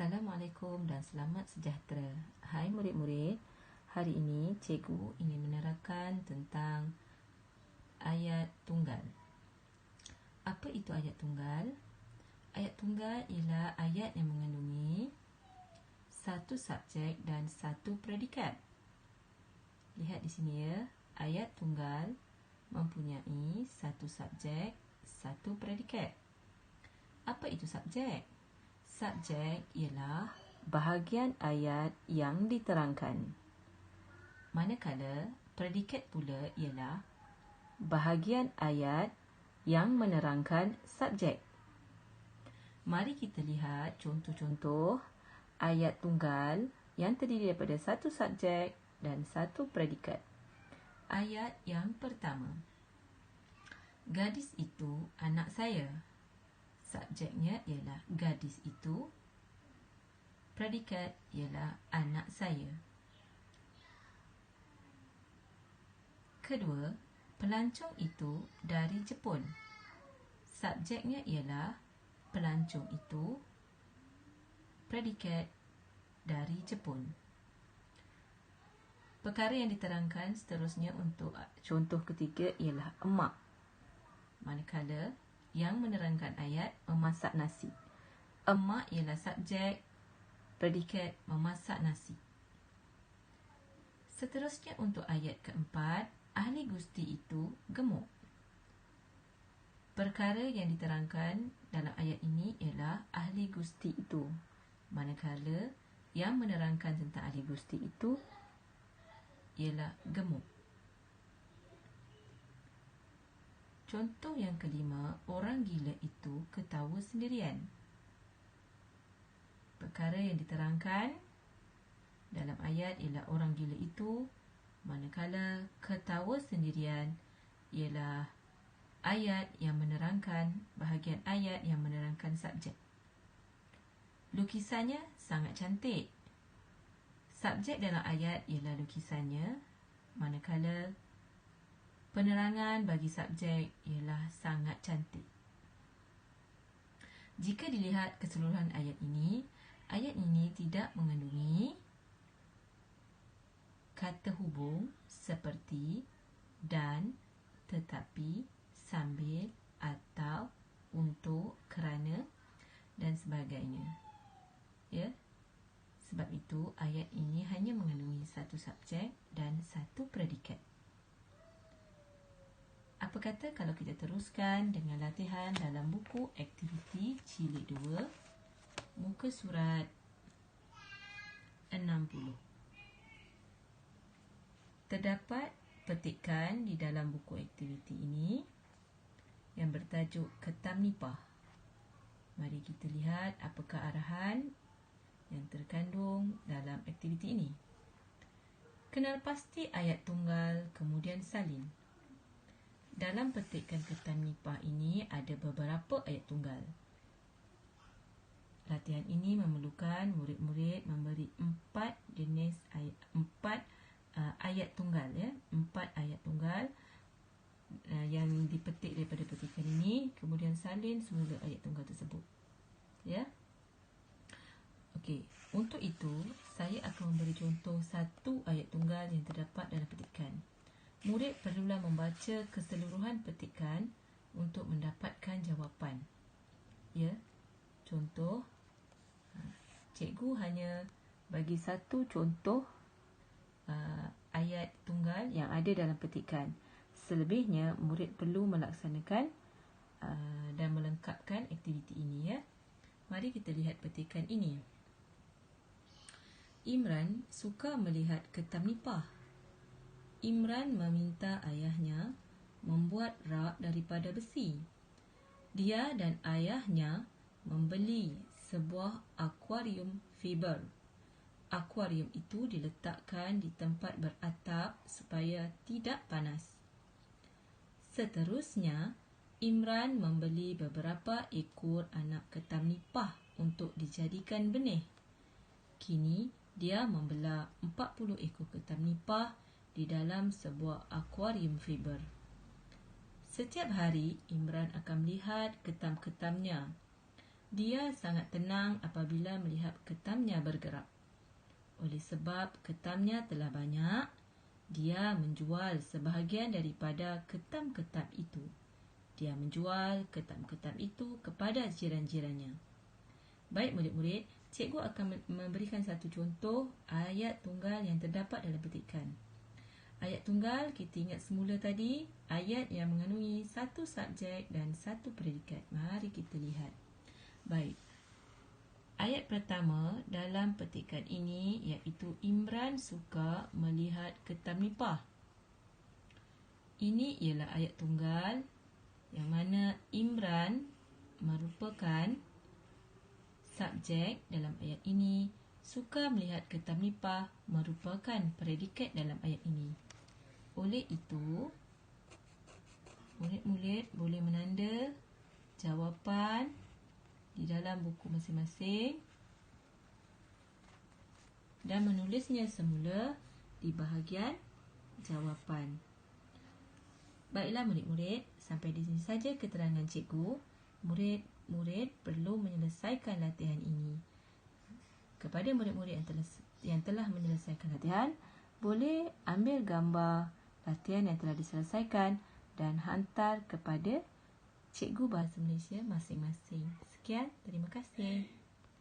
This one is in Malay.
Assalamualaikum dan selamat sejahtera. Hai murid-murid, hari ini cikgu ingin menerangkan tentang ayat tunggal. Apa itu ayat tunggal? Ayat tunggal ialah ayat yang mengandungi satu subjek dan satu predikat. Lihat di sini ya, ayat tunggal mempunyai satu subjek, satu predikat. Apa itu subjek? Subjek ialah bahagian ayat yang diterangkan. Manakala predikat pula ialah bahagian ayat yang menerangkan subjek. Mari kita lihat contoh-contoh ayat tunggal yang terdiri daripada satu subjek dan satu predikat. Ayat yang pertama. Gadis itu anak saya. Subjeknya ialah gadis itu. Predikat ialah anak saya. Kedua, pelancong itu dari Jepun. Subjeknya ialah pelancong itu. Predikat dari Jepun. Perkara yang diterangkan seterusnya untuk contoh ketiga ialah emak. Manakala yang menerangkan ayat memasak nasi. Emak ialah subjek, predikat memasak nasi. Seterusnya untuk ayat keempat, ahli gusti itu gemuk. Perkara yang diterangkan dalam ayat ini ialah ahli gusti itu. Manakala yang menerangkan tentang ahli gusti itu ialah gemuk. Contoh yang kelima, orang gila itu ketawa sendirian. Perkara yang diterangkan dalam ayat ialah orang gila itu, manakala ketawa sendirian ialah ayat yang menerangkan, bahagian ayat yang menerangkan subjek. Lukisannya sangat cantik. Subjek dalam ayat ialah lukisannya, manakala penerangan bagi subjek ialah sangat cantik. Jika dilihat keseluruhan ayat ini tidak mengandungi kata hubung seperti dan, tetapi, sambil, atau, untuk, kerana dan sebagainya. Ya. Sebab itu ayat ini hanya mengandungi satu subjek dan satu predikat. Apa kata kalau kita teruskan dengan latihan dalam buku aktiviti Jilid 2, muka surat 60. Terdapat petikan di dalam buku aktiviti ini yang bertajuk Ketam Nipah. Mari kita lihat apakah arahan yang terkandung dalam aktiviti ini. Kenal pasti ayat tunggal, kemudian salin. Dalam petikan Ketam Nipah ini ada beberapa ayat tunggal. Latihan ini memerlukan murid-murid memberi 4 jenis ayat tunggal, ya, 4 ayat tunggal yang dipetik daripada petikan ini, kemudian salin semula ayat tunggal tersebut. Ya. Okey, untuk itu saya akan memberi contoh satu ayat tunggal yang terdapat dalam petikan. Murid perlulah membaca keseluruhan petikan untuk mendapatkan jawapan. Ya. Contoh, cikgu hanya bagi satu contoh ayat tunggal yang ada dalam petikan. Selebihnya murid perlu melaksanakan dan melengkapkan aktiviti ini, ya. Mari kita lihat petikan ini. Imran suka melihat ketam nipah. Imran meminta ayahnya membuat rak daripada besi. Dia dan ayahnya membeli sebuah akuarium fiber. Akuarium itu diletakkan di tempat beratap supaya tidak panas. Seterusnya, Imran membeli beberapa ekor anak ketam nipah untuk dijadikan benih. Kini, dia membelah 40 ekor ketam nipah di dalam sebuah akuarium fiber. Setiap hari, Imran akan melihat ketam-ketamnya. Dia sangat tenang apabila melihat ketamnya bergerak. Oleh sebab ketamnya telah banyak, dia menjual sebahagian daripada ketam-ketam itu. Dia menjual ketam-ketam itu kepada jiran-jirannya. Baik murid-murid, cikgu akan memberikan satu contoh ayat tunggal yang terdapat dalam petikan. Ayat tunggal, kita ingat semula tadi, ayat yang mengandungi satu subjek dan satu predikat. Mari kita lihat. Baik. Ayat pertama dalam petikan ini iaitu Imran suka melihat ketam nipah. Ini ialah ayat tunggal yang mana Imran merupakan subjek dalam ayat ini. Suka melihat ketam nipah merupakan predikat dalam ayat ini. Oleh itu, murid-murid boleh menanda jawapan di dalam buku masing-masing dan menulisnya semula di bahagian jawapan. Baiklah murid-murid, sampai di sini saja keterangan cikgu. Murid-murid perlu menyelesaikan latihan ini. Kepada murid-murid yang telah menyelesaikan latihan, boleh ambil gambar latihan yang telah diselesaikan dan hantar kepada Cikgu Bahasa Malaysia masing-masing. Sekian, terima kasih.